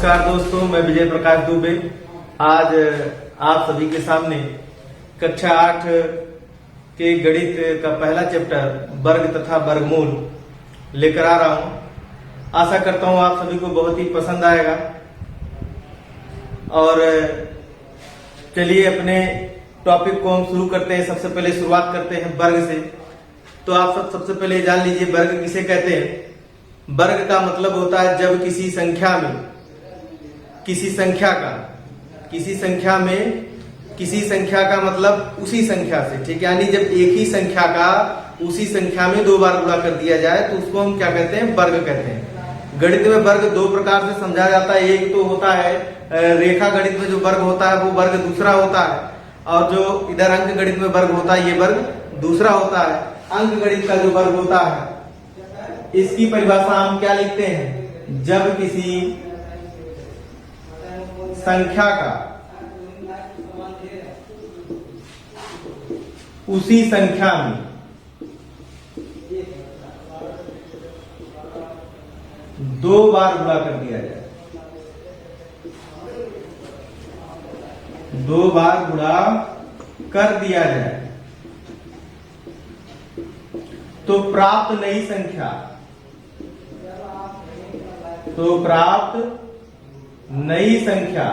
नमस्कार दोस्तों, मैं विजय प्रकाश दुबे आज आप सभी के सामने कक्षा 8 के गणित का पहला चैप्टर वर्ग तथा वर्गमूल लेकर आ रहा हूं। आशा करता हूं आप सभी को बहुत ही पसंद आएगा। और चलिए अपने टॉपिक को हम शुरू करते हैं। सबसे पहले शुरुआत करते हैं वर्ग से। तो आप सबसे पहले जान लीजिए वर्ग किसे कहते हैं। वर्ग का मतलब होता है जब किसी संख्या में किसी संख्या का मतलब उसी संख्या से, ठीक है, यानी जब एक ही संख्या का उसी संख्या में दो बार गुणा कर दिया जाए तो उसको हम क्या कहते हैं, वर्ग कहते हैं। गणित में वर्ग दो प्रकार से समझा जाता है। एक तो होता है रेखा गणित में जो वर्ग होता है वो वर्ग दूसरा होता है, और जो इधर अंक गणित में वर्ग होता है ये वर्ग दूसरा होता है। अंक गणित का जो वर्ग होता है इसकी परिभाषा हम क्या लिखते हैं, जब किसी संख्या का उसी संख्या में दो बार गुणा कर दिया जाए, दो बार गुणा कर दिया जाए तो प्राप्त नई संख्या, तो प्राप्त नई संख्या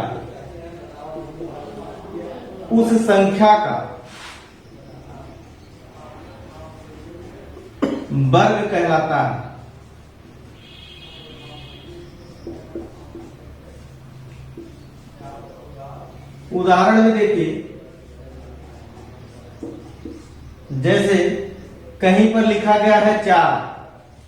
उस संख्या का वर्ग कहलाता है। उदाहरण में देखिए, जैसे कहीं पर लिखा गया है 4,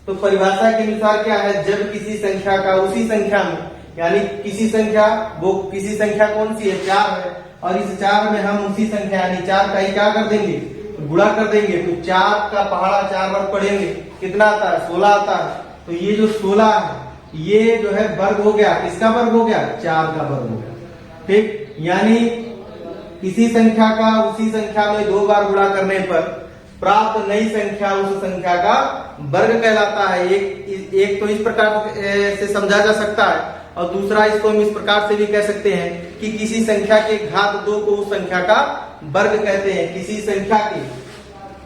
तो परिभाषा के अनुसार क्या है, जब किसी संख्या का उसी संख्या में, यानी किसी संख्या, वो किसी संख्या कौन सी है, 4 है, और इस 4 में हम उसी संख्या यानी 4 का ही क्या कर देंगे, गुणा कर देंगे। तो 4 का पहाड़ा 4 बार पढ़ेंगे, कितना आता है, 16 आता है। तो ये जो 16 है ये जो है वर्ग हो गया, किसका वर्ग हो गया, 4 का वर्ग हो गया। ठीक, यानी किसी संख्या का उसी संख्या में दो बार गुणा करने पर प्राप्त नई संख्या उस संख्या का वर्ग कहलाता है। एक तो इस प्रकार से समझा जा सकता है, और दूसरा इसको हम इस प्रकार से भी कह सकते हैं कि किसी संख्या के घात 2 को उस संख्या का वर्ग कहते हैं। किसी संख्या के,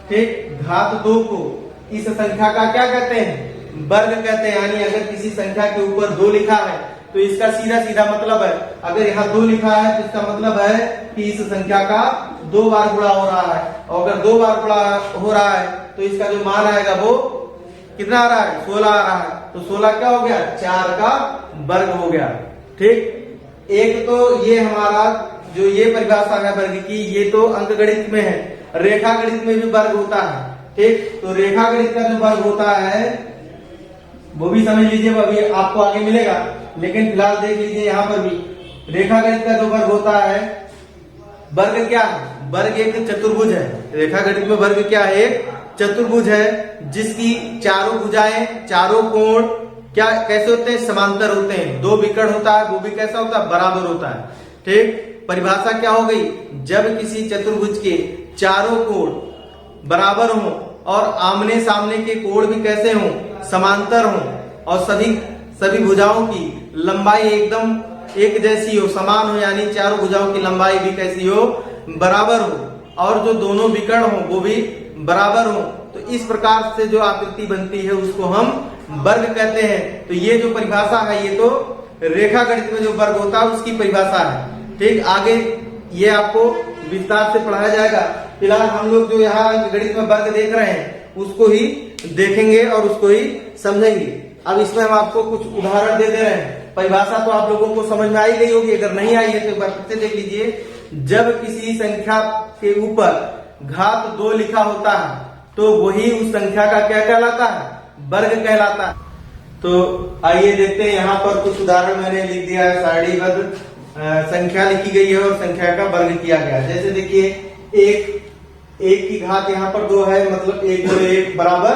ठीक, घात 2 को इस संख्या का क्या कहते हैं, वर्ग कहते हैं। यानी अगर किसी संख्या के ऊपर 2 लिखा है तो इसका सीधा सीधा मतलब है, अगर यहाँ 2 लिखा है तो इसका मतलब है कि इस संख्या का 2 बार गुणा हो रहा है, और अगर 2 बार गुणा हो रहा है तो इसका जो मान आएगा वो कितना आ रहा है, 16 आ रहा है। तो 16 क्या हो गया, 4 का वर्ग हो गया। ठीक, एक तो ये हमारा जो ये परिभाषा है वर्ग की, ये तो अंक गणित में है। रेखा गणित में भी वर्ग होता है। ठीक, तो रेखा गणित का जो वर्ग होता है वो भी समझ लीजिए, अभी आपको आगे मिलेगा, लेकिन फिलहाल देख लीजिए यहाँ पर भी रेखा गणित का जो वर्ग होता है, वर्ग क्या है, वर्ग एक चतुर्भुज है। रेखा गणित में वर्ग क्या है, एक चतुर्भुज है जिसकी चारों भुजाएं, चारों कोण क्या कैसे होते हैं, समांतर होते हैं। 2 विकर्ण होता है, वो भी कैसा होता है, बराबर होता है। ठीक, परिभाषा क्या हो गई, जब किसी चतुर्भुज के चारों कोण बराबर हों और आमने सामने के कोण भी कैसे हों, समांतर हों, और सभी भुजाओं की लंबाई एकदम एक जैसी हो, समान हो, यानी चारों भुजाओं की लंबाई भी कैसी हो, बराबर हो, और जो दोनों विकर्ण हो वो भी बराबर हो, तो इस प्रकार से जो आकृति बनती है उसको हम वर्ग कहते हैं। तो ये जो परिभाषा है ये तो रेखा गणित में जो वर्ग होता है उसकी परिभाषा है। ठीक, आगे ये आपको विस्तार से पढ़ाया जाएगा। फिलहाल हम लोग जो यहाँ गणित में वर्ग देख रहे हैं उसको ही देखेंगे और उसको ही समझेंगे। अब इसमें हम आपको कुछ उदाहरण दे रहे हैं। परिभाषा तो आप लोगों को समझ में आई गई होगी, अगर नहीं आई है तो एक बार फिर से देख लीजिए। जब किसी संख्या के ऊपर घात 2 लिखा होता है तो वही उस संख्या का क्या कहलाता है, वर्ग कहलाता है। तो आइए देखते हैं, यहाँ पर कुछ उदाहरण मैंने लिख दिया है। सारणीबद्ध संख्या लिखी गई है और संख्या का वर्ग किया गया। जैसे देखिए, एक की घात यहाँ पर 2 है, मतलब 1 गुणे 1 बराबर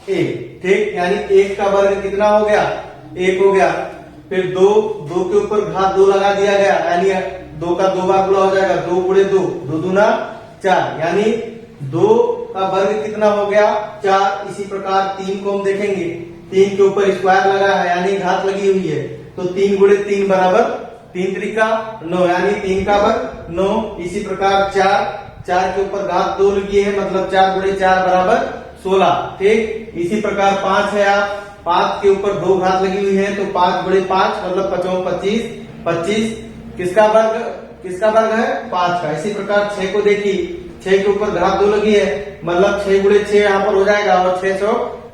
1। ठीक, यानी 1 का वर्ग कितना हो गया, 1 हो गया। फिर 2 के ऊपर घात 2 लगा दिया गया, यानी 2 का 2 बार गुणा हो जाएगा, 2 गुणे 2, 2 दूना 4, यानी 2 का वर्ग कितना हो गया, 4। इसी प्रकार 3 को हम देखेंगे, 3 के ऊपर स्क्वायर लगा है यानी घात लगी हुई है, तो 3 गुणे 3 बराबर 3 त्रिका 9, यानी 3 का वर्ग 9। इसी प्रकार 4 के ऊपर घात 2 लगी है, मतलब 4 गुणे 4 बराबर 16। ठीक, इसी प्रकार 5 है, आप 5 के ऊपर 2 घात लगी हुई है, तो 5 गुणे 5 मतलब 5 25, 25 किसका वर्ग है 5 का। इसी प्रकार 6 को देखिए, 6 के ऊपर घात 2 लगी है, मतलब 6 गुणे 6 यहाँ पर हो जाएगा और 6 सौ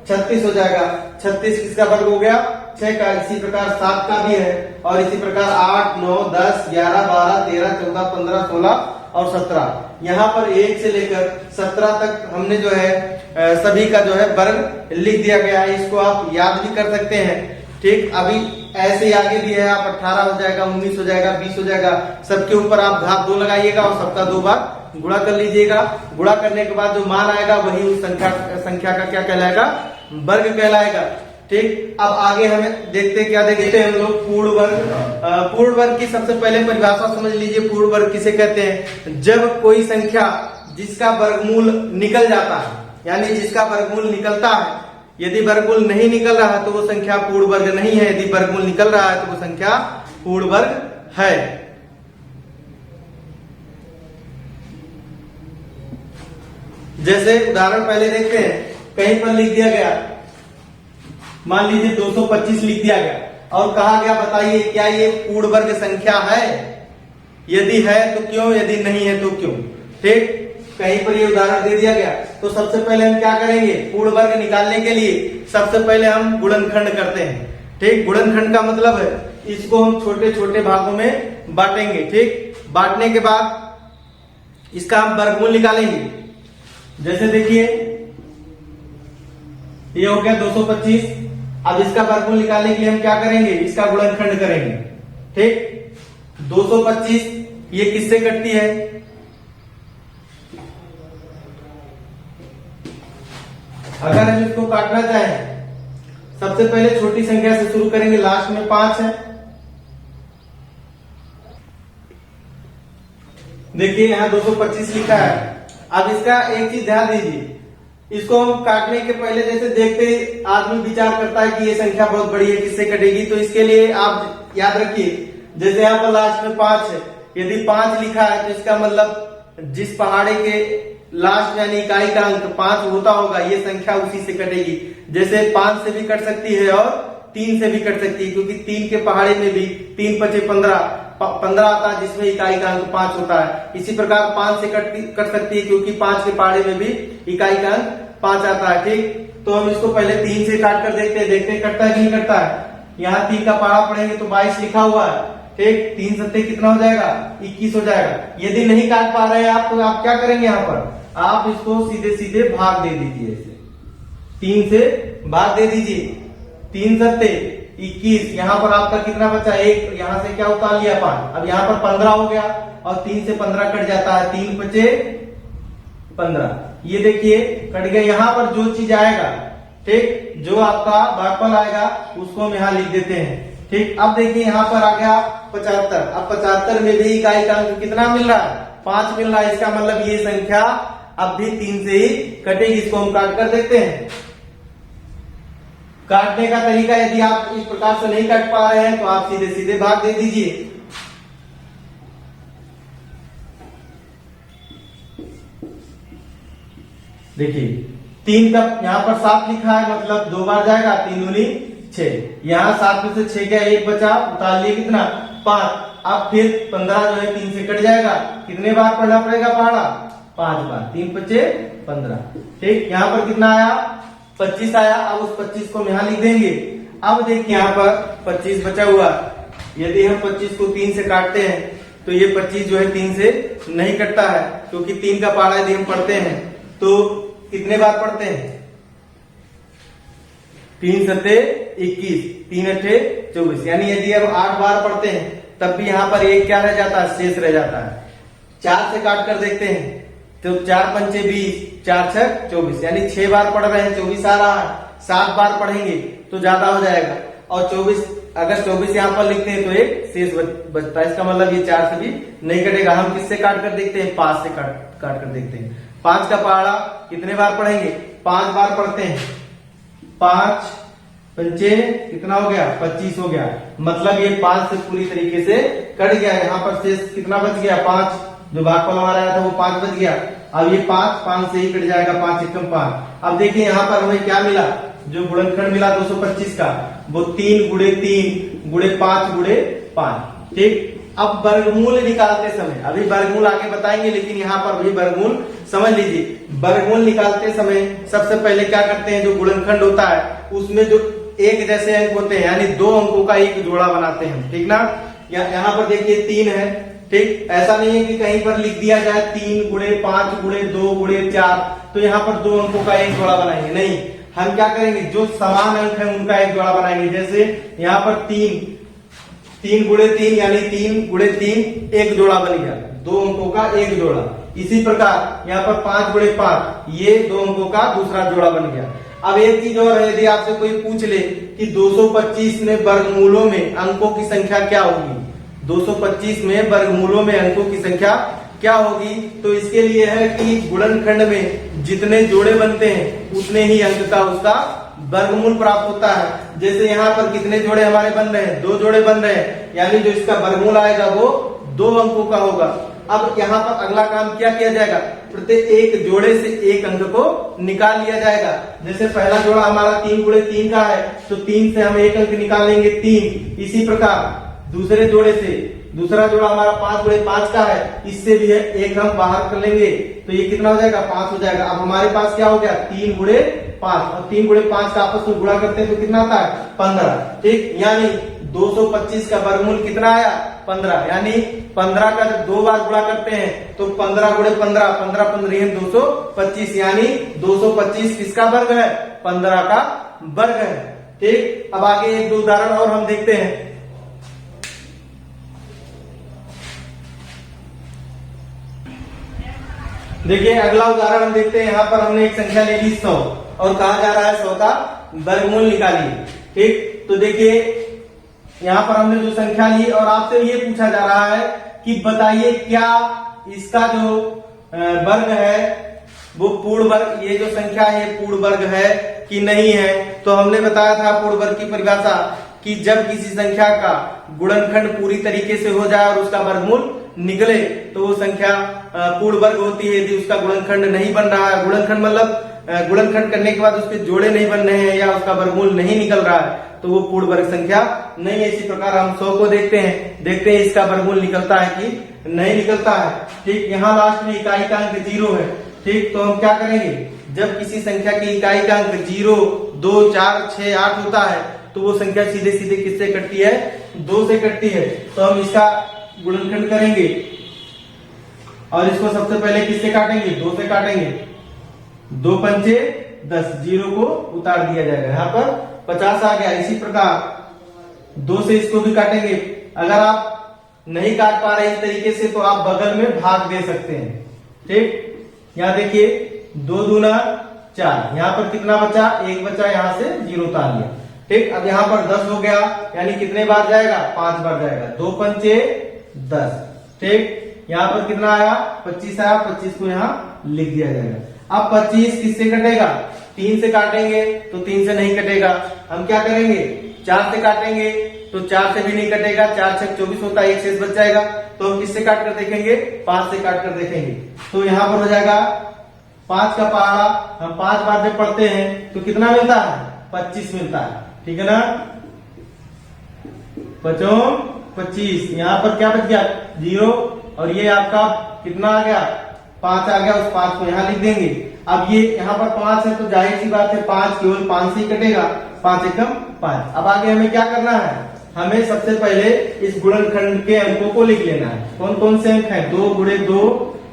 36 हो जाएगा। 36 किसका वर्ग हो गया 6 का। इसी प्रकार 7 का भी है, और इसी प्रकार 8 9 10 11 12 13 14 15 16 और 17। यहाँ पर 1 से लेकर 17 तक हमने जो है सभी का जो है वर्ग लिख दिया गया है। इसको आप याद भी कर सकते हैं। ठीक, अभी ऐसे ही आगे भी है, आप 18 हो जाएगा, 19 हो जाएगा, 20 हो जाएगा, सबके ऊपर आप घात 2 लगाइएगा और सबका 2 बार गुणा कर लीजिएगा। गुणा करने के बाद जो मान आएगा वही उस संख्या का क्या कहलाएगा, वर्ग कहलाएगा। ठीक, अब आगे हमें देखते क्या देखते हैं हम लोग, पूर्ण वर्ग। पूर्ण वर्ग की सबसे पहले परिभाषा समझ लीजिए। पूर्ण वर्ग किसे कहते हैं, जब कोई संख्या जिसका वर्गमूल निकल जाता है, यानी जिसका वर्गमूल निकलता है। यदि वर्गमूल नहीं निकल रहा है तो वो संख्या पूर्ण वर्ग नहीं है, यदि वर्गमूल निकल रहा है तो वो संख्या पूर्ण वर्ग है। जैसे उदाहरण पहले देखते हैं, कहीं पर लिख दिया गया, मान लीजिए 225 लिख दिया गया और कहा गया बताइए क्या ये पूर्ण वर्ग संख्या है, यदि है तो क्यों, यदि नहीं है तो क्यों। ठीक, कहीं पर ये उदाहरण दे दिया गया तो सबसे पहले हम क्या करेंगे, पूर्ण वर्ग निकालने के लिए सबसे पहले हम गुणनखंड करते हैं। ठीक, गुणनखंड का मतलब है इसको हम छोटे छोटे भागों में बांटेंगे। ठीक, बांटने के बाद इसका हम वर्गमूल निकालेंगे। जैसे देखिए ये हो गया 225। अब इसका वर्गमूल निकालने के लिए हम क्या करेंगे, इसका गुणनखंड करेंगे। ठीक, 225 ये किससे कटती है, अगर हम इसको काटना चाहें सबसे पहले छोटी संख्या से शुरू करेंगे, लास्ट में 5 है। देखिए यहाँ 225 लिखा है। अब इसका एक चीज ध्यान दीजिए, इसको हम काटने के पहले जैसे देखते आदमी विचार करता है कि ये संख्या बहुत बड़ी है, किससे कटेगी, तो इसके लिए आप याद रखिए, जैसे यहाँ पर लास्ट में 5 है, यदि 5 लिखा है तो इसका मतलब जिस पहाड़े के लास्ट यानी इकाई का अंक 5 होता होगा, ये संख्या उसी से कटेगी। जैसे 5 से भी कट सकती है और 3 से भी कट सकती है, क्योंकि 3 के पहाड़े में भी 3 5 15 आता है, जिसमें इकाई का अंक 5 होता है। इसी प्रकार 5 से कट सकती है, क्योंकि 5 के पहाड़े में भी इकाई का अंक 5 आता है। ठीक, तो हम इसको पहले 3 से काट कर देखते हैं कटता है कि नहीं कटता है। यहाँ 3 का पहाड़ा पढ़ेंगे तो 22 लिखा हुआ है। ठीक, 3 सत्ते कितना हो जाएगा, 21 हो जाएगा। यदि नहीं काट पा रहे हैं आप तो आप क्या करेंगे, यहाँ पर आप इसको सीधे सीधे भाग दे दीजिए, ऐसे 3 से भाग दे दीजिए। 3 सत्ते 21, यहाँ पर आपका कितना बचा, 1, यहाँ से क्या उतार लिया 5, अब यहाँ पर 15 हो गया और 3 से 15 कट जाता है, 3 5 15, ये देखिए कट गया। यहाँ पर जो चीज आएगा, ठीक, जो आपका भागफल आएगा उसको हम यहाँ लिख देते हैं। ठीक, अब देखिए यहाँ पर आ गया 75। अब 75 में भी इकाई का अंक कितना मिल रहा है, 5 मिल रहा है। इसका मतलब ये संख्या अब भी 3 से ही कटेगी। इसको हम काट कर देखते हैं। काटने का तरीका, यदि आप इस प्रकार से नहीं काट पा रहे हैं तो आप सीधे सीधे भाग दे दीजिए। देखिए 3 का यहाँ पर 7 लिखा है, मतलब 2 बार जाएगा, 3 दूनी 6। यहाँ 7 में से 6 गया, 1 बचा, उतार लिए कितना 5। अब फिर 15 जो है 3 से कट जाएगा, कितने बार पढ़ना पड़ेगा पहाड़ा, 5 बार, 3 5 15। ठीक, यहाँ पर कितना आया, 25 आया। अब उस 25 को हम यहाँ लिख देंगे। अब देखिए यहाँ पर 25 बचा हुआ, यदि हम 25 को 3 से काटते हैं तो ये 25 जो है 3 से नहीं कटता है, क्योंकि 3 का पहाड़ा यदि हम पढ़ते हैं तो कितने बार पढ़ते हैं, 3 सत्ते 21, 3 अट्ठे 24, यानी यदि हम 8 बार पढ़ते हैं तब भी यहाँ पर एक क्या रह जाता है, शेष रह जाता है। 4 से काट कर देखते हैं तो 4 पंचे 20, 4 छक 24, यानी 6 बार पढ़ रहे हैं, 24 आ रहा है। 7 बार पढ़ेंगे तो ज्यादा हो जाएगा, और 24 अगर 24 यहाँ पर लिखते हैं तो एक शेष बचता है। इसका मतलब ये 4 से भी नहीं कटेगा। हम किससे काट कर देखते हैं, 5 से काट कर देखते हैं। 5 का पहाड़ा कितने बार पढ़ेंगे, 5 बार पढ़ते हैं। 5 पंचे कितना हो गया 25 हो गया। मतलब ये 5 से पूरी तरीके से कट गया। यहाँ पर शेष कितना बच गया 5, जो भागफल हमारा आया था वो 5 बच गया। अब ये 5 से ही कट जाएगा, 5 एकम 5। अब देखिए यहाँ पर हमें क्या मिला, जो गुणनखंड मिला 225 का, वो 3 गुणे 3 गुणे 5 गुणे 5। ठीक, अब वर्गमूल निकालते समय, अभी वर्गमूल आगे बताएंगे, लेकिन यहाँ पर भी वर्गमूल समझ लीजिए। वर्गमूल निकालते समय सबसे पहले क्या करते हैं, जो गुणनखंड होता है उसमें जो एक जैसे अंक होते हैं, यानी 2 अंकों का एक जोड़ा बनाते हैं। ठीक ना, यहाँ पर देखिए 3 है। ठीक, ऐसा नहीं है कि कहीं पर लिख दिया जाए 3 गुणे 5 गुणे 2 गुणे 4, तो यहाँ पर 2 अंकों का एक जोड़ा बनाएंगे, नहीं। हम क्या करेंगे, जो समान अंक है उनका एक जोड़ा बनाएंगे। जैसे यहाँ पर 3 गुणे 3 यानी 3 गुणे 3 एक जोड़ा बन गया, 2 अंकों का एक जोड़ा। इसी प्रकार यहाँ पर 5 गुणे 5 ये 2 अंकों का दूसरा जोड़ा बन गया। अब एक चीज और है, यदि आपसे कोई पूछ ले कि 225 में वर्गमूलों में अंकों की संख्या क्या होगी, 225 में वर्गमूलों में अंकों की संख्या क्या होगी, तो इसके लिए है कि गुणनखंड में जितने जोड़े बनते हैं उतने ही अंक का उसका वर्गमूल प्राप्त होता है। जैसे यहाँ पर कितने जोड़े हमारे बन रहे हैं, 2 जोड़े बन रहे हैं, यानी जो इसका वर्गमूल आएगा वो 2 अंकों का होगा। अब यहाँ पर अगला काम क्या किया जाएगा, प्रत्येक एक जोड़े से एक अंक को निकाल लिया जाएगा। जैसे पहला जोड़ा हमारा 3 गुणे 3 का है, तो 3 से हम एक अंक निकाल लेंगे 3। इसी प्रकार दूसरे जोड़े से दूसरा जोड़ा हमारा 5 गुणे 5 का है, इससे भी है एक हम बाहर कर लेंगे, तो ये कितना हो जाएगा 5 हो जाएगा। अब हमारे पास क्या हो गया 3 गुणे 5, और 3 गुणे 5 का आपस में गुणा करते हैं तो कितना आता है 15। ठीक, यानी 225 का वर्गमूल कितना आया 15, यानी 15 का जब 2 बार गुणा करते हैं तो 15 गुणे 15, 15 15 225, यानी 225 किसका वर्ग है 15 का वर्ग है। ठीक, अब आगे 1-2 उदाहरण और हम देखते हैं। देखिए अगला उदाहरण हम देखते हैं। यहाँ पर हमने एक संख्या ले ली 100 और कहा जा रहा है 100 का वर्गमूल निकालिए। ठीक, तो देखिए यहाँ पर हमने जो संख्या ली और आपसे ये पूछा जा रहा है कि बताइए क्या इसका जो वर्ग है वो पूर्ण वर्ग, ये जो संख्या है पूर्ण वर्ग है कि नहीं है। तो हमने बताया था पूर्ण वर्ग की परिभाषा कि जब किसी संख्या का गुणनखंड पूरी तरीके से हो जाए और उसका वर्गमूल निकले तो वो संख्या पूर्ण वर्ग होती है। यदि उसका गुणनखंड नहीं बन रहा है, गुणनखंड मतलब गुणनखंड करने के बाद उसके जोड़े नहीं बन रहे हैं या उसका वर्गमूल नहीं निकल रहा है, तो वो पूर्ण वर्ग संख्या नहीं है। इसी प्रकार हम 100 को देखते हैं इसका वर्गमूल निकलता है कि नहीं निकलता है। ठीक, यहाँ लास्ट में इकाई का अंक 0 है। ठीक, तो हम क्या करेंगे, जब किसी संख्या की इकाई का अंक 0, 2, 4, 6, 8 होता है तो वो संख्या सीधे सीधे किससे कटती है 2 से कटती है। तो हम इसका गुणनखंड करेंगे और इसको सबसे पहले किससे काटेंगे 2 से काटेंगे। 2 पंचे 10, 0 को उतार दिया जाएगा, यहाँ पर 50 आ गया। इसी प्रकार 2 से इसको भी काटेंगे। अगर आप नहीं काट पा रहे इस तरीके से तो आप बगल में भाग दे सकते हैं। ठीक, यहाँ देखिए 2 दूना 4, यहाँ पर कितना बचा 1 बचा, यहाँ से 0 उतार लिया। ठीक, अब यहाँ पर 10 हो गया, यानी कितने बार जाएगा 5 बार जाएगा। 2 पंचे 10। ठीक, यहाँ पर कितना आया 25 आया, 25 को यहाँ लिख दिया जाएगा। अब 25 किससे कटेगा 3 से काटेंगे तो 3 से नहीं कटेगा। हम क्या करेंगे 4 से काटेंगे तो 4 से भी नहीं कटेगा, 4 6 24 होता है, एक शेष बच जाएगा। तो हम किससे काट कर देखेंगे 5 से काट कर देखेंगे। तो यहाँ पर हो जाएगा 5 का पहाड़ा। हम 5 बार जब पढ़ते हैं तो कितना मिलता है 25 मिलता है। ठीक है ना, 25। यहाँ पर क्या बच गया 0 और ये आपका कितना आ गया 5 आ गया, उस 5 को यहाँ लिख देंगे। अब ये यहाँ पर 5 है तो जाहिर सी बात है 5 केवल 5 से ही कटेगा, 5 एकम 5। अब आगे हमें क्या करना है, हमें सबसे पहले इस गुणनखंड के अंकों को लिख लेना है। कौन कौन से अंक हैं 2 गुणे 2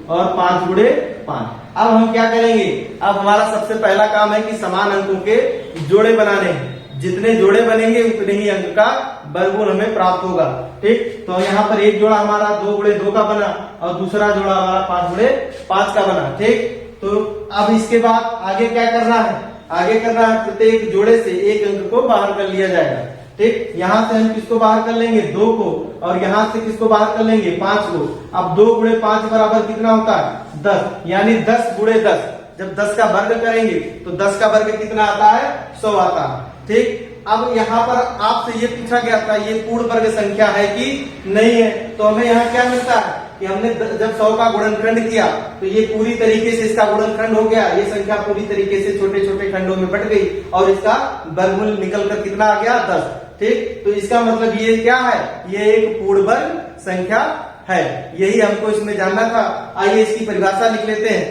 और 5 गुणे 5। अब हम क्या करेंगे, अब हमारा सबसे पहला काम है कि समान अंकों के जोड़े बनाने हैं। जितने जोड़े बनेंगे उतने ही अंक का वर्गमूल हमें प्राप्त होगा। ठीक, तो यहाँ पर एक जोड़ा हमारा 2 गुणे 2 का बना और दूसरा जोड़ा हमारा 5 गुणे 5 का बना। ठीक, तो अब इसके बाद आगे क्या करना है, आगे करना है प्रत्येक जोड़े से एक अंक को बाहर कर लिया जाएगा। ठीक, यहाँ से हम किसको बाहर कर लेंगे 2 को, और यहाँ से किसको बाहर कर लेंगे 5 को। अब 2 गुणे 5 बराबर कितना होता है 10, यानी 10 गुणे 10। जब 10 का वर्ग करेंगे तो 10 का वर्ग कितना आता है 100 आता है। ठीक, अब यहाँ पर आपसे ये पूछा गया था ये पूर्ण वर्ग संख्या है कि नहीं है, तो हमें यहाँ क्या मिलता है कि हमने जब 100 का गुणनखंड किया तो ये पूरी तरीके से इसका गुणनखंड हो गया, ये संख्या पूरी तरीके से छोटे छोटे खंडों में बट गई और इसका वर्गमूल निकल कर कितना आ गया 10। ठीक, तो इसका मतलब ये क्या है, ये एक पूर्ण वर्ग संख्या है, यही हमको इसमें जानना था। आइए इसकी परिभाषा लिख लेते हैं।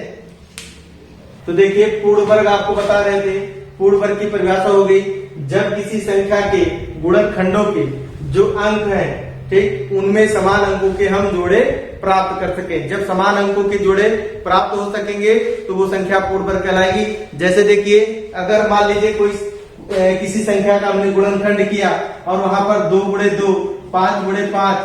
तो देखिए पूर्ण वर्ग आपको बता रहे थे, पूर्ण वर्ग की परिभाषा हो गई जब किसी संख्या के गुणनखंडों के जो अंक हैं, ठीक, उनमें समान अंकों के हम जोड़े प्राप्त कर सके। जब समान अंकों के जोड़े प्राप्त हो सकेंगे तो वो संख्या पूर्ण वर्ग कहलाएगी। जैसे देखिए अगर मान लीजिए कोई किसी संख्या का हमने गुणनखंड किया और वहां पर 2 गुणे 2, 5 गुणे 5,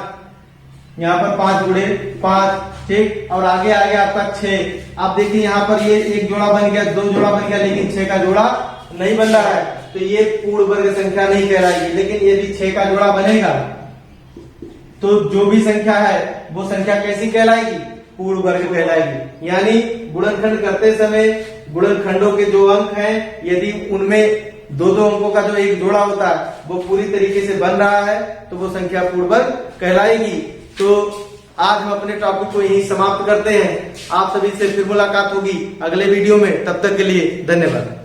यहाँ पर 5 गुणे 5, ठीक, और आगे आ गया आपका 6। आप देखिए यहाँ पर ये एक जोड़ा बन गया, 2 जोड़ा बन गया, लेकिन 6 का जोड़ा नहीं बन रहा है, तो ये पूर्ण वर्ग संख्या नहीं कहलाएगी। लेकिन यदि 6 का जोड़ा बनेगा तो जो भी संख्या है वो संख्या कैसी कहलाएगी, पूर्ण वर्ग कहलाएगी। यानी गुणनखंड करते समय गुणनखंडों के जो अंक हैं यदि उनमें 2 अंकों का जो एक जोड़ा होता है वो पूरी तरीके से बन रहा है तो वो संख्या पूर्ण वर्ग कहलाएगी। तो आज हम अपने टॉपिक को यही समाप्त करते हैं। आप सभी से फिर मुलाकात होगी अगले वीडियो में, तब तक के लिए धन्यवाद।